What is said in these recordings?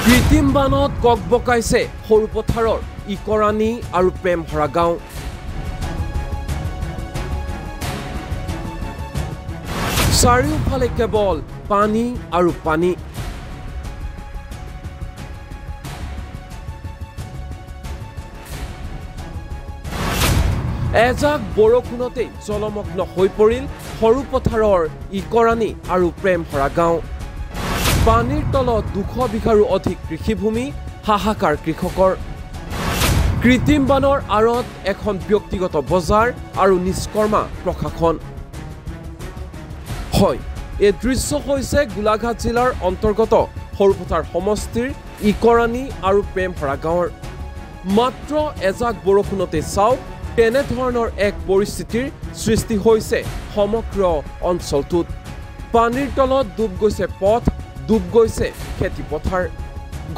কৃত্ৰিম বানত ককবকাইছে সৰুপথাৰৰ ইকৰাণী আৰু প্ৰেমভৰা গাঁও। চাৰিওফালে কেৱল পানী আৰু পানী। এজাক বৰষুণতেই জলমগ্ন হৈ পৰিল সৰুপথাৰৰ ইকৰাণী আৰু প্ৰেমভৰা গাঁও। পানীৰ তলত 200 বিঘাৰো অধিক কৃষিভূমি, হাহাকাৰ কৃষকৰ। কৃত্ৰিম বানৰ আঁৰত এখন ব্যক্তিগত বজাৰ আৰু নিষ্কৰ্মা প্ৰশাসন। হয়, এই দৃশ্য হৈছে গোলাঘাট জিলাৰ অন্তৰ্গত সৰুপথাৰ সমষ্টিৰ ইকৰাণী আৰু প্ৰেমভৰা গাঁৱৰ। মাত্ৰ এজাক বৰষুণতে চাওক তেনেধৰণৰ এক পৰিস্থিতিৰ সৃষ্টি হৈছে সমগ্ৰ অঞ্চলটোত। পানীৰ তলত ডুব গৈছে পথ, ডুব গৈছে খেতিপথাৰ।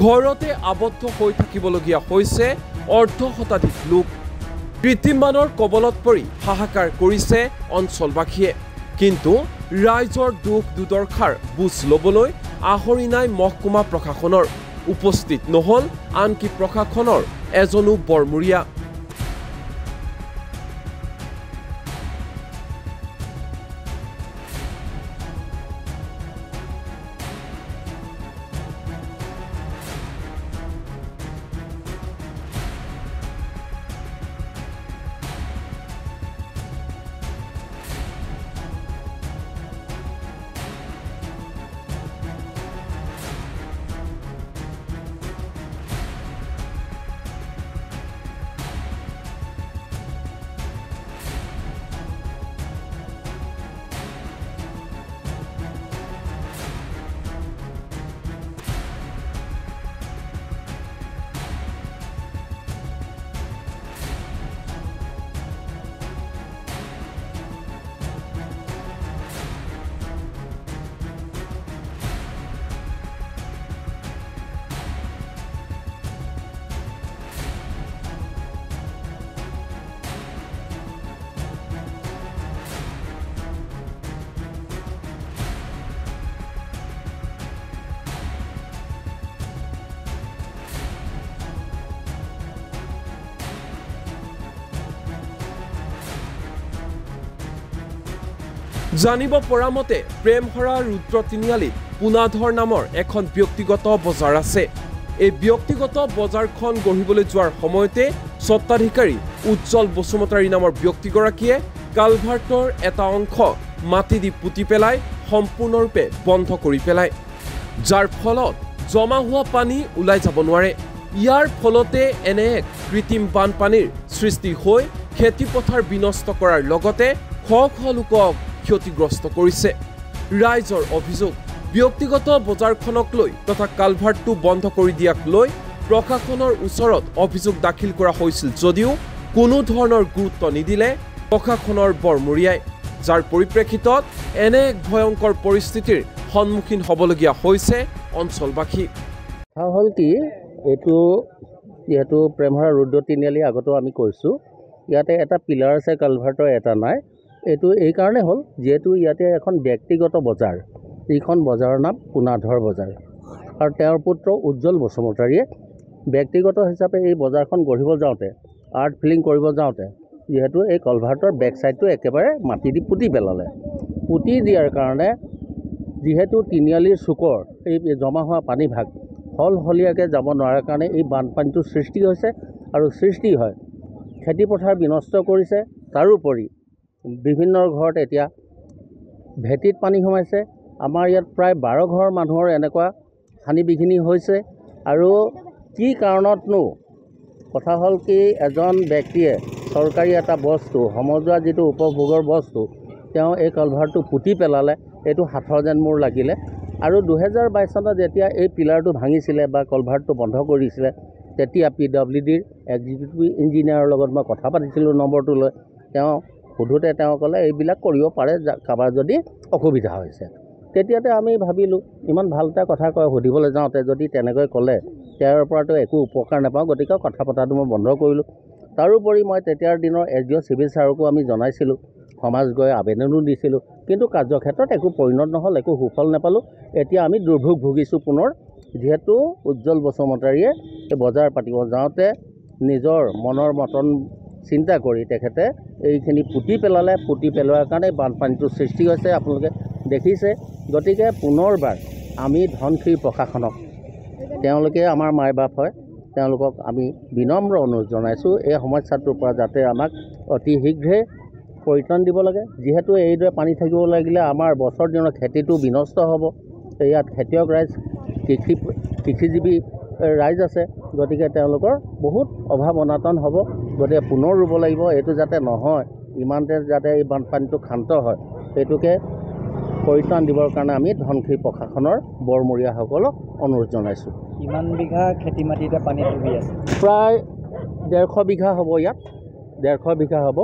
ঘৰতে আবদ্ধ হৈ থাকিবলগীয়া হৈছে অৰ্ধ শতাধিক লোক। কৃত্ৰিম বানৰ কবলত পৰি হাহাকাৰ কৰিছে অঞ্চলবাসীয়ে। কিন্তু ৰাইজৰ দুখ দুৰ্দশাৰ বুজ ল'বলৈ আহৰি নাই মহকুমা প্ৰশাসনৰ। উপস্থিত নহ'ল আনকি প্ৰশাসনৰ এজনো বৰমূৰীয়া। জানিব পৰা মতে প্ৰেমভৰা ৰুদ্ৰ তিনিআলিত পুনাধৰ নামৰ এখন ব্যক্তিগত বজাৰ আছে। এই ব্যক্তিগত বজাৰখন গঢ়িবলৈ যোৱাৰ সময়তে স্বত্বাধিকাৰী উজ্জ্বল বসুমতাৰী নামৰ ব্যক্তিগৰাকীয়ে কালভাৰ্টৰ এটা অংশ মাটি দি পুতি পেলাই সম্পূৰ্ণৰূপে বন্ধ কৰি পেলায়, যাৰ ফলত জমা হোৱা পানী ওলাই যাব নোৱাৰে। ইয়াৰ ফলতে এনে এক কৃত্ৰিম বানপানীৰ সৃষ্টি হৈ খেতিপথাৰ বিনষ্ট কৰাৰ লগতে শ শ লোকক ক্ষতিগ্ৰস্ত কৰিছে। ৰাইজৰ অভিযোগ, ব্যক্তিগত বজাৰখনক লৈ তথা কালভাৰ্টটো বন্ধ কৰি দিয়াক লৈ প্ৰশাসনৰ ওচৰত অভিযোগ দাখিল কৰা হৈছিল যদিও কোনো ধৰণৰ গুৰুত্ব নিদিলে প্ৰশাসনৰ বৰমূৰীয়াই, যাৰ পৰিপ্ৰেক্ষিতত এনে এক ভয়ংকৰ পৰিস্থিতিৰ সন্মুখীন হ'বলগীয়া হৈছে অঞ্চলবাসী। হ'ল কি, এইটো যিহেতু প্ৰেমভৰা ৰুদ্ৰ তিনিআলি আগতেও আমি কৈছোঁ, ইয়াতে এটা পিলাৰ আছে কালভাৰ্টৰ, এটা নাই। এইটো এই কাৰণে হ'ল যিহেতু ইয়াতে এখন ব্যক্তিগত বজাৰ, এইখন বজাৰৰ নাম পুনাধৰ বজাৰ, আৰু তেওঁৰ পুত্ৰ উজ্জ্বল বসুমতাৰীয়ে ব্যক্তিগত হিচাপে এই বজাৰখন গঢ়িব যাওঁতে, আৰ্ট ফিলিং কৰিব যাওঁতে যিহেতু এই কালভাৰ্টৰ বেক ছাইডটো একেবাৰে মাটি দি পুতি পেলালে। পুতি দিয়াৰ কাৰণে যিহেতু তিনিআলিৰ চুকৰ এই জমা হোৱা পানীভাগ সলসলীয়াকৈ যাব নোৱাৰাৰ কাৰণে এই বানপানীটোৰ সৃষ্টি হৈছে, আৰু সৃষ্টি হয় খেতিপথাৰ বিনষ্ট কৰিছে। তাৰোপৰি বিভিন্ন ঘৰত এতিয়া ভেটিত পানী সোমাইছে। আমাৰ ইয়াত প্ৰায় 12 ঘৰ মানুহৰ এনেকুৱা হানি বিঘিনি হৈছে। আৰু কি কাৰণতনো, কথা হ'ল কি, এজন ব্যক্তিয়ে চৰকাৰী এটা বস্তু, সমজুৱা যিটো উপভোগৰ বস্তু, তেওঁ এই কালভাৰ্টটো পুতি পেলালে। এইটো হাতৰ যেন মোৰ লাগিলে। আৰু 2022 চনত যেতিয়া এই পিলাৰটো ভাঙিছিলে বা কালভাৰ্টটো বন্ধ কৰিছিলে, তেতিয়া PWDৰ এক্সিকিউটিভ ইঞ্জিনিয়াৰৰ লগত মই কথা পাতিছিলোঁ নম্বৰটো লৈ। তেওঁ সোধোতে তেওঁ ক'লে এইবিলাক কৰিব পাৰে কাৰোবাৰ যদি অসুবিধা হৈছে। তেতিয়াতে আমি ভাবিলোঁ, ইমান ভাল এটা কথা কয়, সুধিবলৈ যাওঁতে যদি তেনেকৈ ক'লে তেওঁৰ পৰাতো একো উপকাৰ নাপাওঁ, গতিকে কথা পতাটো মই বন্ধ কৰিলোঁ। তাৰোপৰি মই তেতিয়াৰ দিনৰ SDO চিভিল ছাৰকো আমি জনাইছিলোঁ, সমাজ গৈ আবেদনো দিছিলোঁ, কিন্তু কাৰ্যক্ষেত্ৰত একো পৰিণত নহ'ল, একো সুফল নাপালোঁ। এতিয়া আমি দুৰ্ভোগ ভুগিছোঁ পুনৰ যিহেতু উজ্জ্বল বসুমতাৰীয়ে এই বজাৰ পাতিব যাওঁতে নিজৰ মনৰ মতন চিন্তা কৰি তেখেতে এইখিনি পুতি পেলালে। পুতি পেলোৱাৰ কাৰণে বানপানীটোৰ সৃষ্টি হৈছে, আপোনালোকে দেখিছে। গতিকে পুনৰবাৰ আমি ধনশিৰি প্ৰশাসনক, তেওঁলোকে আমাৰ মাই বাপ হয়, তেওঁলোকক আমি বিনম্ৰ অনুৰোধ জনাইছোঁ এই সমস্যাটোৰ পৰা যাতে আমাক অতি শীঘ্ৰে পৰিত্ৰাণ দিব লাগে। যিহেতু এইদৰে পানী থাকিব লাগিলে আমাৰ বছৰ দিনৰ খেতিটো বিনষ্ট হ'ব। ইয়াত খেতিয়ক ৰাইজ, কৃষিজীৱী ৰাইজ আছে, গতিকে তেওঁলোকৰ বহুত অভাৱ অনাটন হ'ব। গতিকে পুনৰ ৰুব লাগিব। এইটো যাতে নহয়, ইমানতে যাতে এই বানপানীটো ক্ষান্ত হয়, সেইটোকে পৰিত্ৰাণ দিবৰ কাৰণে আমি ধনশিৰি প্ৰশাসনৰ বৰমূৰীয়াসকলক অনুৰোধ জনাইছোঁ। কিমান বিঘা খেতি মাটি এতিয়া পানী ডুবি আছে? প্ৰায় 150 বিঘা হ'ব, ইয়াত 150 বিঘা হ'ব।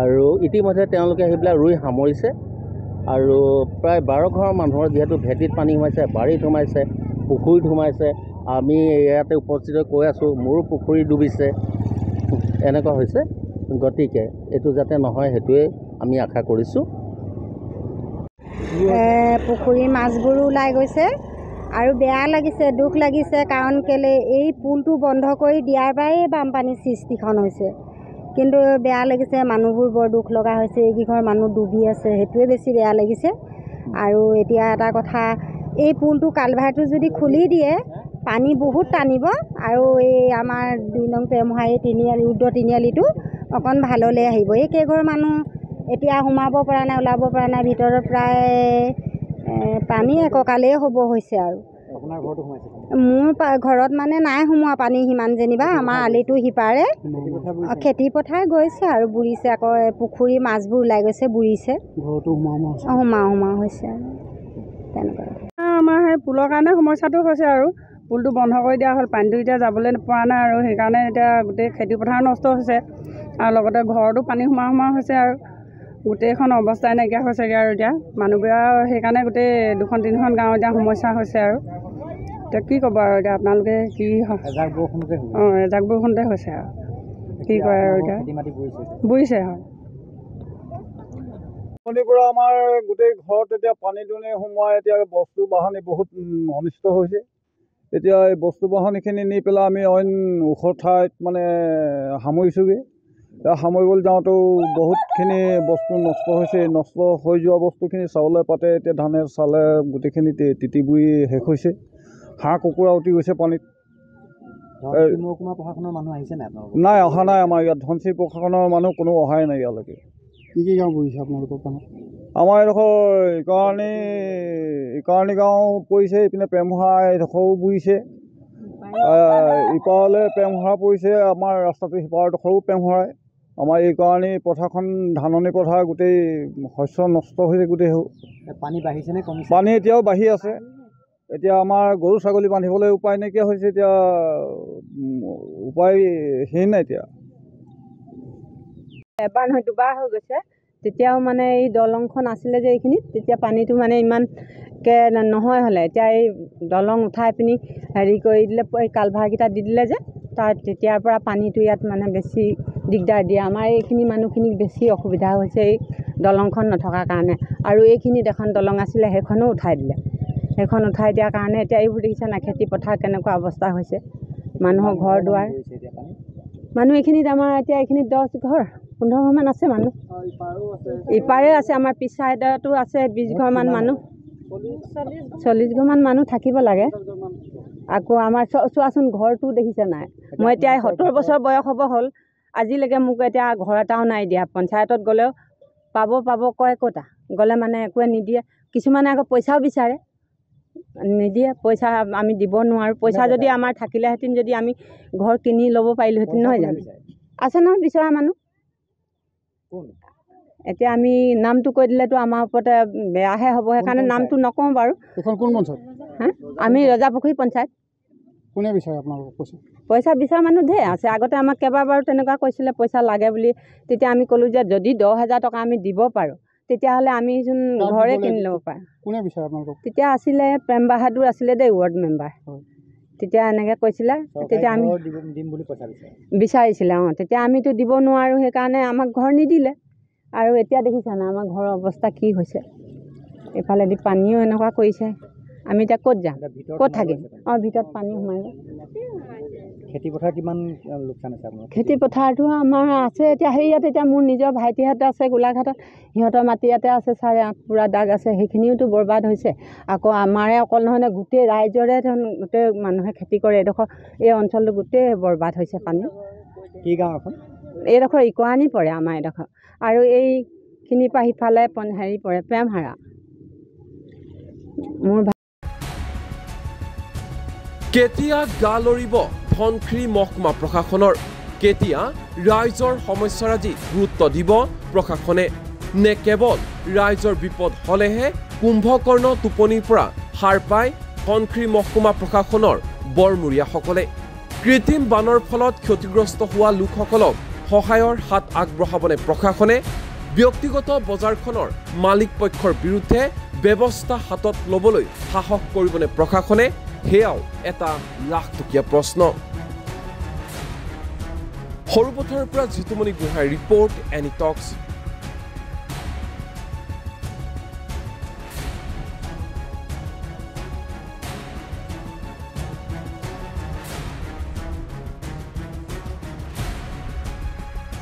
আৰু ইতিমধ্যে তেওঁলোকে সেইবিলাক ৰুই সামৰিছে। আৰু প্ৰায় 12 ঘৰৰ মানুহৰ যিহেতু ভেটিত পানী সোমাইছে, বাৰীত সোমাইছে, পুখুৰীত সোমাইছে। আমি ইয়াতে উপস্থিত কৈ আছোঁ, মোৰো পুখুৰী ডুবিছে, এনেকুৱা হৈছে। গতিকে এইটো যাতে নহয় সেইটোৱে আমি আশা কৰিছোঁ। পুখুৰীৰ মাছবোৰো ওলাই গৈছে আৰু বেয়া লাগিছে, দুখ লাগিছে। কাৰণ কেলৈ এই পুলটো বন্ধ কৰি দিয়াৰ পৰাই বানপানীৰ সৃষ্টিখন হৈছে। কিন্তু বেয়া লাগিছে, মানুহবোৰ বৰ দুখ লগা হৈছে। এইকেইঘৰ মানুহ ডুবি আছে, সেইটোৱে বেছি বেয়া লাগিছে। আৰু এতিয়া এটা কথা, এই পুলটো কালভাৰটো যদি খুলি দিয়ে পানী বহুত টানিব আৰু এই আমাৰ 2 নং প্ৰেমহাৰী তিনিআলি, ৰুদ্ৰ তিনিআলিটো অকণ ভাললৈ আহিব। এই কেইঘৰ মানুহ এতিয়া সোমাব পৰা নাই, ওলাব পৰা নাই। ভিতৰত প্ৰায় পানী এককালেই হ'ব হৈছে। আৰু আপোনাৰ ঘৰটো সোমাইছে? মোৰ ঘৰত মানে নাই সোমোৱা পানী সিমান যেনিবা। আমাৰ আলিটো সিপাৰে খেতি পথাৰ গৈছে আৰু বুৰিছে। আকৌ পুখুৰী মাছবোৰ ওলাই গৈছে, বুৰিছে। ঘৰটো সোমোৱা হৈছে আৰু তেনেকুৱা। আমাৰ সেই পুলৰ কাৰণে সমস্যাটো হৈছে আৰু পুলটো বন্ধ কৰি দিয়া হ'ল। পানীটো এতিয়া যাবলৈ পৰা নাই আৰু সেইকাৰণে এতিয়া গোটেই খেতি পথাৰ নষ্ট হৈছে আৰু লগতে ঘৰতো পানী সোমোৱা হৈছে আৰু গোটেইখন অৱস্থাই নাইকিয়া হৈছেগৈ। আৰু এতিয়া মানুহবোৰৰ সেইকাৰণে গোটেই 2-3খন গাঁও এতিয়া সমস্যা হৈছে। আৰু এতিয়া কি ক'ব আৰু এতিয়া আপোনালোকে কি এজাক বৰষুণতে এজাক বৰষুণতে হৈছে আৰু কি কয় আৰু এতিয়া বুজিছে হয়। পৰা আমাৰ গোটেই ঘৰত এতিয়া পানী দুনি সোমোৱাই এতিয়া বস্তু বাহানি বহুত অনিষ্ট হৈছে। এতিয়া এই বস্তু বাহানিখিনি নি পেলাই আমি অইন ওখ ঠাইত মানে সামৰিছোঁগৈ। সামৰিবলৈ যাওঁতেও বহুতখিনি বস্তু নষ্ট হৈছে। নষ্ট হৈ যোৱা বস্তুখিনি চাউলে পাতে, এতিয়া ধানে চালে গোটেইখিনি তিতি বুৰি শেষ হৈছে। হাঁহ কুকুৰা উটি গৈছে পানীত। প্ৰশাসনৰ মানুহ আহিছে নাই? নাই, অহা নাই। আমাৰ ইয়াত ধনশিৰি প্ৰশাসনৰ মানুহ কোনো অহাই নাই ইয়ালৈকে। কি গাঁও পৰিছে আপোনালোকৰ গাঁৱত? আমাৰ এডোখৰ ইকাৰণী গাঁও পৰিছে, ইপিনে প্ৰেমহৰা এডোখৰো বুৰিছে, ইপাৰলৈ প্ৰেমহৰা পৰিছে। আমাৰ ৰাস্তাটো সিপাৰডোখৰো প্ৰেমহৰাই। আমাৰ ইকাৰণী পথাৰখন ধাননি পথাৰ গোটেই শস্য নষ্ট হৈছে গোটেই। পানী বাঢ়িছে নে কমিছে? পানী এতিয়াও বাঢ়ি আছে। এতিয়া আমাৰ গৰু ছাগলী বান্ধিবলৈ উপায় নাইকিয়া হৈছে। এতিয়া উপায়হীন এতিয়া। এবাৰ নহয় দুবাৰ হৈ গৈছে। তেতিয়াও মানে এই দলংখন আছিলে যে এইখিনিত, তেতিয়া পানীটো মানে ইমানকৈ নহয় হ'লে। এতিয়া এই দলং উঠাই পিনি হেৰি কৰি দিলে, এই কালভাৰকেইটা দি দিলে যে, তেতিয়াৰ পৰা পানীটো ইয়াত মানে বেছি দিগদাৰ দিয়ে। আমাৰ এইখিনি মানুহখিনিক বেছি অসুবিধা হৈছে এই দলংখন নথকাৰ কাৰণে। আৰু এইখিনিত এখন দলং আছিলে, সেইখনো উঠাই দিলে। সেইখন উঠাই দিয়াৰ কাৰণে এতিয়া এইবোৰ দেখিছে নাই, খেতি পথাৰ কেনেকুৱা অৱস্থা হৈছে, মানুহৰ ঘৰ দুৱাৰ। মানুহ এইখিনিত আমাৰ এতিয়া এইখিনিত 10 ঘৰ 15 ঘৰমান আছে মানুহ। ইপাৰে আছে, আমাৰ পিছ চাইডতো আছে 20 ঘৰমান মানুহ, 40 ঘৰমান মানুহ থাকিব লাগে। আকৌ আমাৰ চোৱাচোন ঘৰটো দেখিছে নাই। মই এতিয়া 70 বছৰ বয়স হ'ব হ'ল, আজিলৈকে মোক এতিয়া ঘৰ এটাও নাই দিয়া। পঞ্চায়তত গ'লেও পাব কয়, ক'তা গ'লে মানে একোৱে নিদিয়ে। কিছুমানে আকৌ পইচাও বিচাৰে, নিদিয়ে। পইচা আমি দিব নোৱাৰোঁ। পইচা যদি আমাৰ থাকিলেহেঁতেন, যদি আমি ঘৰ কিনি ল'ব পাৰিলোঁহেঁতেন, নহয় জানো? আছে নহয় বিচৰা মানুহ। এতিয়া আমি নামটো কৈ দিলেতো আমাৰ ওপৰতে বেয়াহে হ'ব, সেইকাৰণে নামটো নকওঁ বাৰু। এখন কোন পঞ্চায়ত? আমি ৰজাপুখুৰী পঞ্চায়ত। কোনে বিচাৰে আপোনালোকক পইচা? পইচা বিচৰা মানুহ ঢেৰ আছে। আগতে আমাক কেইবাবাৰো তেনেকুৱা কৈছিলে পইচা লাগে বুলি। তেতিয়া আমি ক'লোঁ যে যদি 10,000 টকা আমি দিব পাৰোঁ, তেতিয়াহ'লে আমি যোন ঘৰে কিনি ল'ব পাৰোঁ। কোনে বিচাৰে আপোনালোকক? তেতিয়া আছিলে প্ৰেম বাহাদুৰ আছিলে দেই, ৱাৰ্ড মেম্বাৰ। তেতিয়া এনেকৈ কৈছিলে, তেতিয়া আমি দিম বুলি পইচা বিচাৰিছিলে। তেতিয়া আমিতো দিব নোৱাৰোঁ, সেইকাৰণে আমাক ঘৰ নিদিলে। আৰু এতিয়া দেখিছা না আমাৰ ঘৰৰ অৱস্থা কি হৈছে। এইফালেদি পানীও এনেকুৱা কৰিছে, আমি এতিয়া ক'ত যাম ক'ত থাকিম ভিতৰত পানী সোমাই গ'ল খেতি পথাৰ কিমান লোকচান আছে আপোনাৰ খেতি পথাৰটো আমাৰ আছে এতিয়া ইয়াত এতিয়া মোৰ নিজৰ ভাইটিহঁত আছে গোলাঘাটত সিহঁতৰ মাটি ইয়াতে আছে 8.5 পুৰা দাগ আছে সেইখিনিওতো বৰবাদ হৈছে আকৌ আমাৰে অকল নহয় গোটেই ৰাইজৰে গোটেই মানুহে খেতি কৰে এইডোখৰ এই অঞ্চলটো গোটেই বৰবাদ হৈছে পানী কি গাঁও এখন এইডোখৰ ইকোৱানি পৰে আমাৰ এইডোখৰ আৰু এইখিনিৰ পৰা সিফালে হেৰি পৰে প্ৰেমহাৰা মোৰ কেতিয়া গা লৰিব ধনশিৰি মহকুমা প্ৰশাসনৰ কেতিয়া ৰাইজৰ সমস্যাৰাজি গুৰুত্ব দিব প্ৰশাসনে নে কেৱল ৰাইজৰ বিপদ হলেহে কুম্ভকৰ্ণ টোপনিৰ পৰা সাৰ পায় ধনশিৰি মহকুমা প্ৰশাসনৰ বৰমূৰীয়াসকলে কৃত্ৰিম বানৰ ফলত ক্ষতিগ্ৰস্ত হোৱা লোকসকলক সহায়ৰ হাত আগবঢ়াবনে প্ৰশাসনে ব্যক্তিগত বজাৰখনৰ মালিক পক্ষৰ বিৰুদ্ধে ব্যৱস্থা হাতত ল'বলৈ সাহস কৰিবনে প্ৰশাসনে হেয়াও এটা লাখটকীয়া প্ৰশ্ন সৰুপথাৰৰ পৰা জিতুমণি গোহাঁইৰ ৰিপৰ্ট এনি টক্স